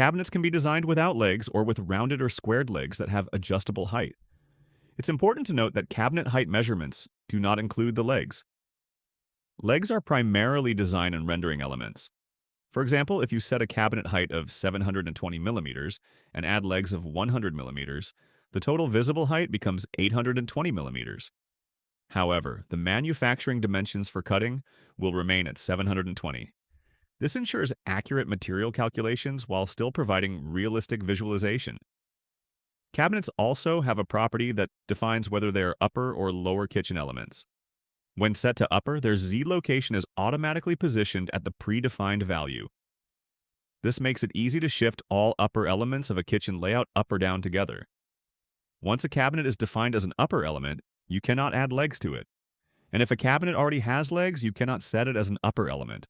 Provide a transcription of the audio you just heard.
Cabinets can be designed without legs or with rounded or squared legs that have adjustable height. It's important to note that cabinet height measurements do not include the legs. Legs are primarily design and rendering elements. For example, if you set a cabinet height of 720 millimeters and add legs of 100 millimeters, the total visible height becomes 820 millimeters. However, the manufacturing dimensions for cutting will remain at 720. This ensures accurate material calculations while still providing realistic visualization. Cabinets also have a property that defines whether they are upper or lower kitchen elements. When set to upper, their Z location is automatically positioned at the predefined value. This makes it easy to shift all upper elements of a kitchen layout up or down together. Once a cabinet is defined as an upper element, you cannot add legs to it. And if a cabinet already has legs, you cannot set it as an upper element.